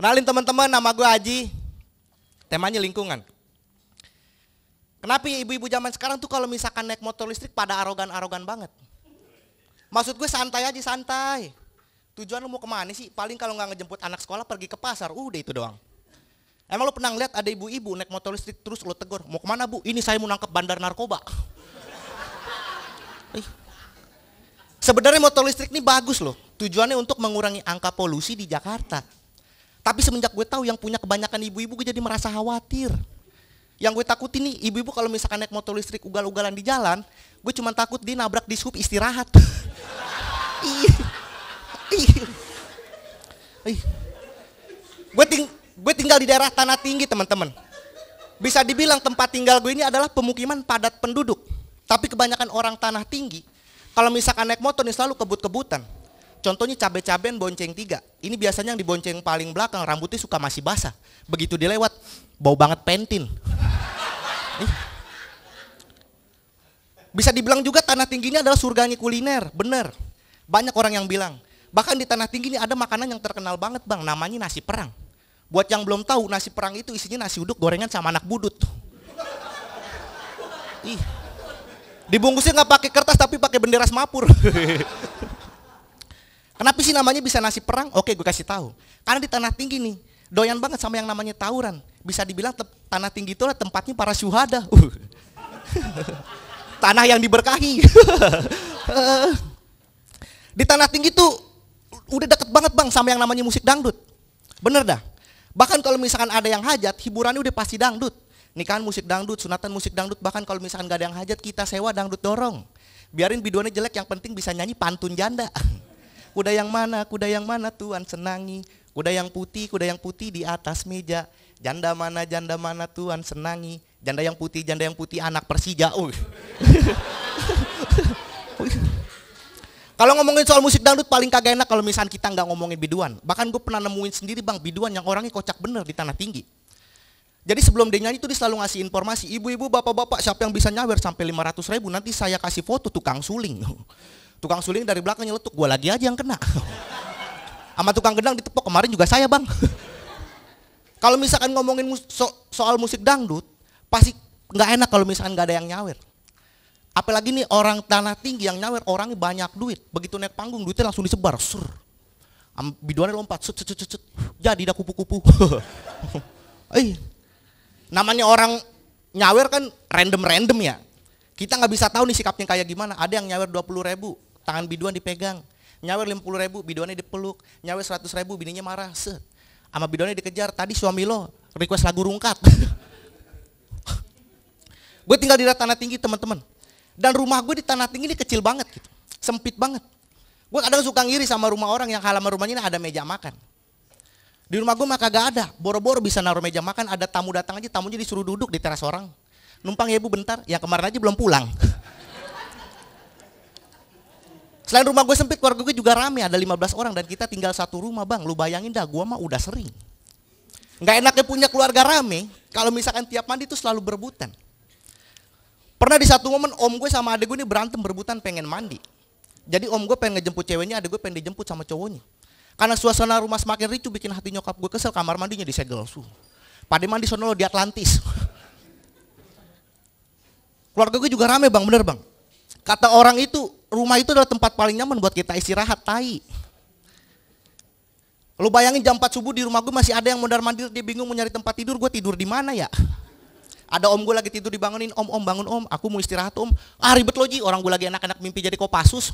Kenalin teman-teman, nama gue Aji. Temanya lingkungan. Kenapa ibu-ibu zaman sekarang tuh kalau misalkan naik motor listrik pada arogan-arogan banget? Maksud gue santai aja, santai. Tujuan lu mau kemana sih? Paling kalau nggak ngejemput anak sekolah pergi ke pasar, udah itu doang. Emang lu pernah ngeliat ada ibu-ibu naik motor listrik terus lu tegur, mau kemana bu? Ini saya mau nangkep bandar narkoba. Sebenarnya motor listrik ini bagus loh. Tujuannya untuk mengurangi angka polusi di Jakarta. Tapi semenjak gue tahu yang punya kebanyakan ibu-ibu, gue jadi merasa khawatir. Yang gue takutin nih, ibu-ibu kalau misalkan naik motor listrik ugal-ugalan di jalan, gue cuma takut dia nabrak di sub istirahat. Gue tinggal di daerah tanah tinggi teman-teman. Bisa dibilang tempat tinggal gue ini adalah pemukiman padat penduduk. Tapi kebanyakan orang tanah tinggi, kalau misalkan naik motor nih selalu kebut-kebutan. Contohnya cabe-cabean bonceng 3. Ini biasanya yang di bonceng paling belakang rambutnya suka masih basah. Begitu dia lewat, bau banget pentin. Bisa dibilang juga tanah tinggi ini adalah surganya kuliner, bener. Banyak orang yang bilang. Bahkan di tanah tinggi ini ada makanan yang terkenal banget bang, namanya nasi perang. Buat yang belum tahu, nasi perang itu isinya nasi uduk gorengan sama anak budut. Dibungkusnya nggak pakai kertas tapi pakai bendera Semapur. Kenapa sih namanya bisa nasi perang? Oke, gue kasih tahu. Karena di tanah tinggi nih, doyan banget sama yang namanya tawuran. Bisa dibilang tanah tinggi itulah tempatnya para syuhada. Tanah yang diberkahi. Di tanah tinggi tuh udah deket banget bang sama yang namanya musik dangdut. Bener dah. Bahkan kalau misalkan ada yang hajat, hiburannya udah pasti dangdut. Nikahan musik dangdut, sunatan musik dangdut. Bahkan kalau misalkan gak ada yang hajat, kita sewa dangdut dorong. Biarin biduannya jelek, yang penting bisa nyanyi pantun janda. Kuda yang mana Tuhan senangi. Kuda yang putih di atas meja. Janda mana Tuhan senangi. Janda yang putih anak Persija. Kalau ngomongin soal musik dangdut paling kagak enak kalau misalkan kita nggak ngomongin biduan. Bahkan gue pernah nemuin sendiri bang biduan yang orangnya kocak bener di tanah tinggi. Jadi sebelum dia nyanyi tuh dia selalu ngasih informasi, ibu-ibu, bapak-bapak, siapa yang bisa nyawer sampai 500.000 nanti saya kasih foto tukang suling. Tukang suling dari belakang nyeletuk, gue lagi aja yang kena. Sama tukang gedang ditepok, kemarin juga saya bang. Kalau misalkan ngomongin soal musik dangdut, pasti nggak enak kalau misalkan nggak ada yang nyawer. Apalagi nih orang tanah tinggi yang nyawer, orangnya banyak duit. Begitu naik panggung, duitnya langsung disebar. Biduannya lompat, jadi dah kupu-kupu. Namanya orang nyawer kan random ya. Kita nggak bisa tahu nih sikapnya kayak gimana. Ada yang nyawer 20.000, tangan biduan dipegang. Nyawer 50.000, biduannya dipeluk. Nyawer 100.000, bininya marah. Sama biduannya dikejar. Tadi suami lo request lagu rungkat. Gue tinggal di tanah tinggi teman-teman. Dan rumah gue di tanah tinggi ini kecil banget gitu. Sempit banget. Gue kadang suka ngiri sama rumah orang yang halaman rumahnya ini ada meja makan. Di rumah gue mah kagak ada. Boro-boro bisa naruh meja makan, ada tamu datang aja, tamunya disuruh duduk di teras orang. Numpang ya ibu bentar, yang kemarin aja belum pulang. Selain rumah gue sempit, keluarga gue juga rame, ada 15 orang dan kita tinggal satu rumah bang. Lu bayangin dah, gue mah udah sering. Nggak enaknya punya keluarga rame, kalau misalkan tiap mandi tuh selalu berebutan. Pernah di satu momen om gue sama adek gue ini berantem berebutan pengen mandi. Jadi om gue pengen ngejemput ceweknya, adek gue pengen dijemput sama cowoknya. Karena suasana rumah semakin ricuh bikin hati nyokap gue kesel, kamar mandinya disegel. Pada mandi sono lo di Atlantis. Keluarga gue juga rame bang, bener bang. Kata orang itu, rumah itu adalah tempat paling nyaman buat kita istirahat, tai. Lu bayangin jam 4 subuh di rumah gue masih ada yang mondar mandir, dia bingung mau nyari tempat tidur, gue tidur di mana ya? Ada om gue lagi tidur dibangunin, om bangun om, aku mau istirahat om. Ribet lo Ji, orang gue lagi enak-enak mimpi jadi Kopassus.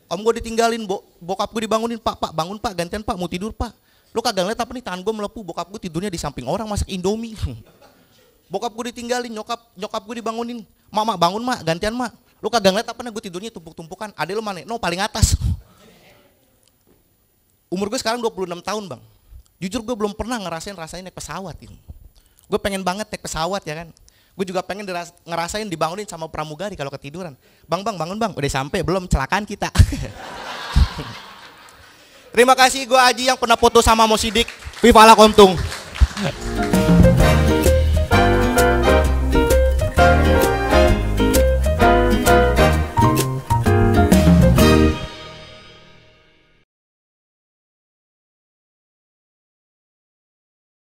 Om gue ditinggalin, bokap gue dibangunin, pak bangun pak, gantian pak, mau tidur pak. Lu kagak ngeliat apa nih tangan gue melepuh, bokap gue tidurnya di samping orang masak Indomie. Bokap gue ditinggalin, nyokap gue dibangunin, mak bangun mak, gantian mak. Lu kagak ngeliat apa nih gue tidurnya tumpuk-tumpukan, adek lu mana? No paling atas. Umur gue sekarang 26 tahun bang. Jujur gue belum pernah ngerasain naik pesawat ini. Gue pengen banget naik pesawat ya kan. Gue juga pengen ngerasain dibangunin sama pramugari kalau ketiduran. Bang bangun bang, udah sampai belum, celakaan kita. Terima kasih gue Aji yang pernah foto sama Mo Sidik. Viva la Kontung.